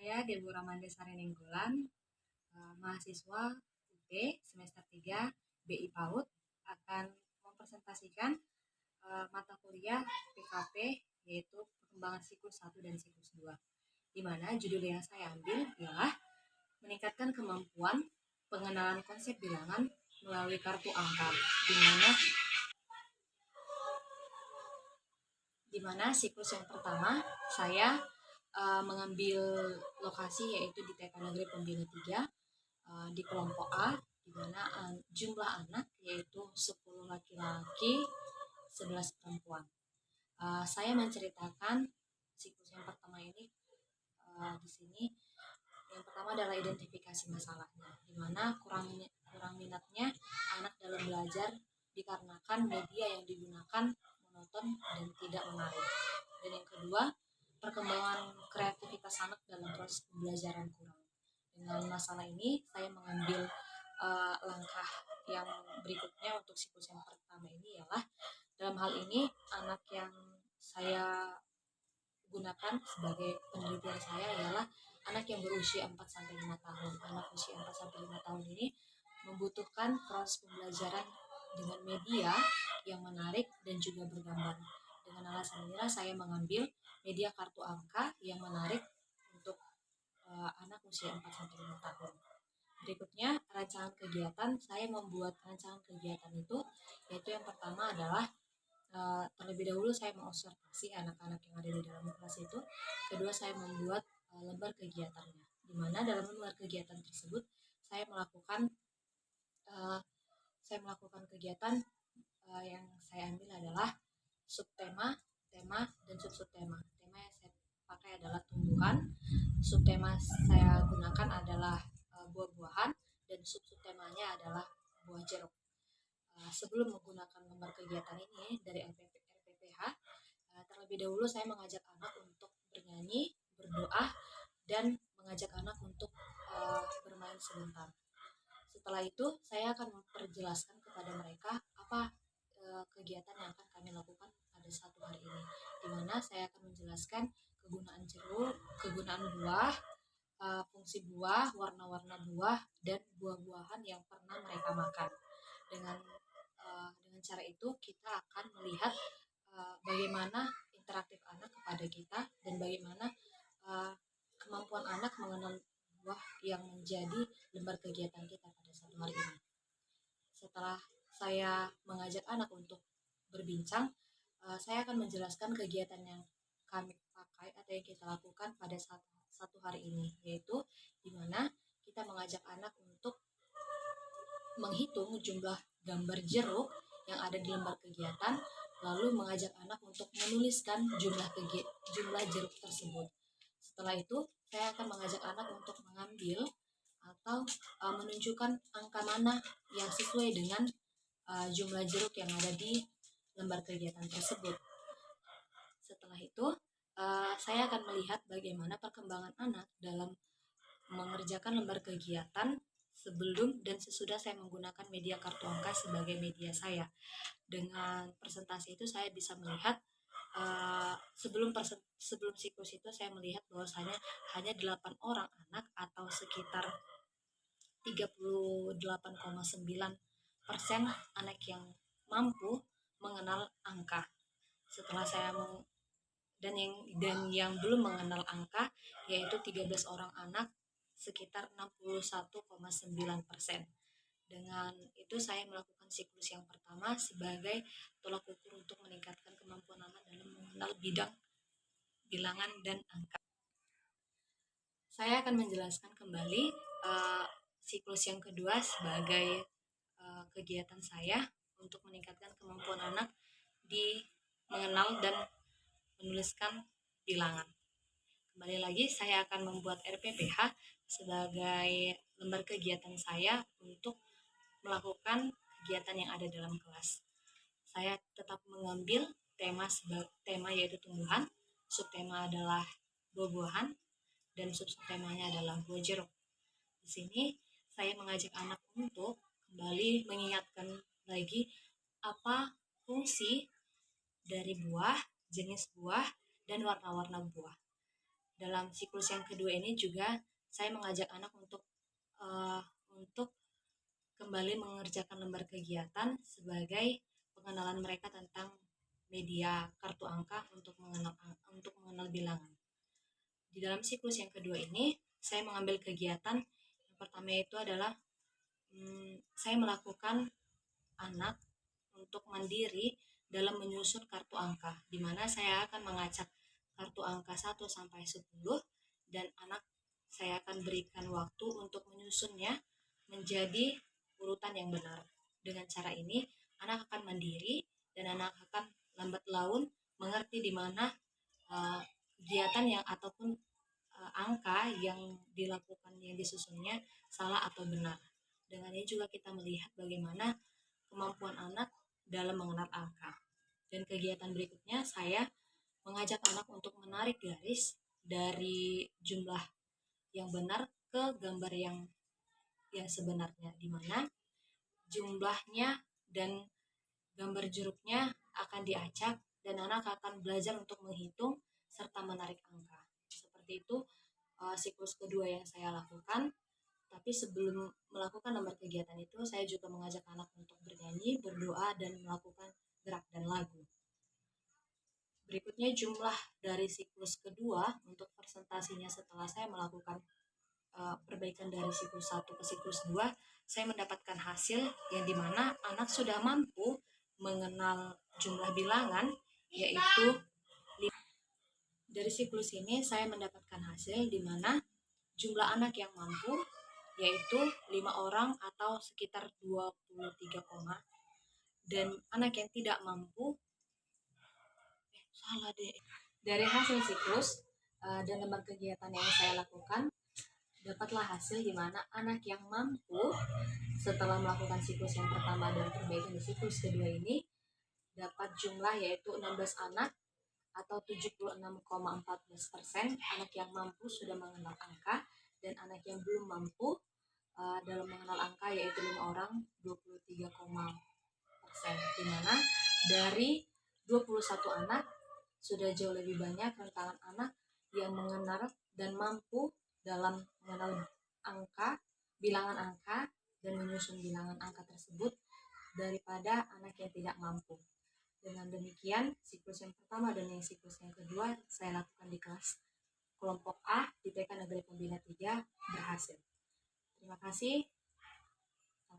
Saya Deborah Mandesari Nenggolan, mahasiswa UT semester 3 BI PAUD akan mempresentasikan mata kuliah PKP yaitu perkembangan siklus 1 dan siklus 2. Di mana judul yang saya ambil ialah meningkatkan kemampuan pengenalan konsep bilangan melalui kartu angka, di mana siklus yang pertama saya mengambil lokasi yaitu di TK Negeri Pembina 3 di kelompok A, di mana jumlah anak yaitu 10 laki-laki 11 perempuan. Saya menceritakan siklus yang pertama ini di sini. Yang pertama adalah identifikasi masalahnya, di mana kurang minatnya anak dalam belajar dikarenakan media yang digunakan monoton dan tidak menarik. Dan yang kedua, perkembangan kreativitas anak dalam proses pembelajaran kurang. Dengan masalah ini, saya mengambil langkah yang berikutnya untuk siklus yang pertama ini ialah dalam hal ini anak yang saya gunakan sebagai penelitian saya ialah anak yang berusia 4-5 tahun. Anak usia 4-5 tahun ini membutuhkan proses pembelajaran dengan media yang menarik dan juga bergambar. Dengan alasan inilah saya mengambil media kartu angka yang menarik untuk anak usia 4-5 tahun. Berikutnya, rancangan kegiatan. Saya membuat rancangan kegiatan itu, yaitu yang pertama adalah terlebih dahulu saya mengobservasi anak-anak yang ada di dalam kelas itu. Kedua, saya membuat lembar kegiatannya, di mana dalam lembar kegiatan tersebut saya melakukan kegiatan yang saya ambil adalah subtema, tema, dan subtema. Tema yang saya pakai adalah tumbuhan, subtema saya gunakan adalah buah-buahan, dan subtemanya adalah buah jeruk. Sebelum menggunakan lembar kegiatan ini dari RPPH, terlebih dahulu saya mengajak anak untuk bernyanyi, berdoa, dan mengajak anak untuk bermain sebentar. Setelah itu, saya akan memperjelaskan kepada mereka apa kegiatan yang akan kami lakukan pada satu hari ini, di mana saya akan menjelaskan kegunaan jeruk, kegunaan buah, fungsi buah, warna-warna buah, dan buah-buahan yang pernah mereka makan. Dengan cara itu kita akan melihat bagaimana interaktif anak kepada kita dan bagaimana kemampuan anak mengenal buah yang menjadi lembar kegiatan kita pada satu hari ini. Setelah saya mengajak anak untuk berbincang, saya akan menjelaskan kegiatan yang kami pakai atau yang kita lakukan pada satu hari ini, yaitu di mana kita mengajak anak untuk menghitung jumlah gambar jeruk yang ada di lembar kegiatan, lalu mengajak anak untuk menuliskan jumlah jeruk tersebut. Setelah itu, saya akan mengajak anak untuk mengambil atau menunjukkan angka mana yang sesuai dengan jumlah jeruk yang ada di lembar kegiatan tersebut. Setelah itu, saya akan melihat bagaimana perkembangan anak dalam mengerjakan lembar kegiatan sebelum dan sesudah saya menggunakan media kartu angka sebagai media saya. Dengan presentasi itu saya bisa melihat sebelum siklus itu saya melihat bahwasanya hanya 8 orang anak atau sekitar 38,9% anak yang mampu mengenal angka. Setelah saya dan yang belum mengenal angka yaitu 13 orang anak sekitar 61,9%. Dengan itu saya melakukan siklus yang pertama sebagai tolak ukur untuk meningkatkan kemampuan anak dalam mengenal bidang bilangan dan angka. Saya akan menjelaskan kembali siklus yang kedua sebagai kegiatan saya untuk meningkatkan kemampuan anak di mengenal dan menuliskan bilangan. Kembali lagi, saya akan membuat RPPH sebagai lembar kegiatan saya untuk melakukan kegiatan yang ada dalam kelas. Saya tetap mengambil tema yaitu tumbuhan, subtema adalah buah-buahan, dan subtemanya adalah buah jeruk. Di sini saya mengajak anak untuk kembali mengingatkan lagi apa fungsi dari buah, jenis buah, dan warna-warna buah. dalam siklus yang kedua ini juga saya mengajak anak untuk kembali mengerjakan lembar kegiatan sebagai pengenalan mereka tentang media kartu angka untuk mengenal bilangan. Di dalam siklus yang kedua ini, saya mengambil kegiatan yang pertama itu adalah saya melakukan anak untuk mandiri dalam menyusun kartu angka, di mana saya akan mengacak kartu angka 1 sampai 10 dan anak saya akan berikan waktu untuk menyusunnya menjadi urutan yang benar. Dengan cara ini, anak akan mandiri dan anak akan lambat laun mengerti di mana kegiatan yang ataupun angka yang dilakukan yang disusunnya salah atau benar. Dengan ini juga kita melihat bagaimana kemampuan anak dalam mengenal angka. Dan kegiatan berikutnya saya mengajak anak untuk menarik garis dari jumlah yang benar ke gambar yang sebenarnya, di mana jumlahnya dan gambar jeruknya akan diacak dan anak akan belajar untuk menghitung serta menarik angka. Seperti itu siklus kedua yang saya lakukan. Tapi sebelum melakukan lembar kegiatan itu, saya juga mengajak anak untuk bernyanyi, berdoa, dan melakukan gerak dan lagu. Berikutnya jumlah dari siklus kedua untuk presentasinya setelah saya melakukan perbaikan dari siklus 1 ke siklus 2, saya mendapatkan hasil yang dimana anak sudah mampu mengenal jumlah bilangan, yaitu dari siklus ini saya mendapatkan hasil di mana jumlah anak yang mampu yaitu 5 orang atau sekitar 23, dan anak yang tidak mampu Dari hasil siklus dan lembar kegiatan yang saya lakukan, dapatlah hasil di mana anak yang mampu setelah melakukan siklus yang pertama dan perbaikan di siklus kedua ini dapat jumlah yaitu 16 anak atau 76,14% anak yang mampu sudah mengenal angka, dan anak yang belum mampu dalam mengenal angka yaitu 5 orang 23,% di mana dari 21 anak sudah jauh lebih banyak rentangan anak yang mengenal dan mampu dalam mengenal angka, bilangan angka, dan menyusun bilangan angka tersebut daripada anak yang tidak mampu. Dengan demikian, siklus yang pertama dan yang siklus yang kedua saya lakukan di kelas kelompok A di TK Negeri Pembina 3 berhasil. Terima kasih.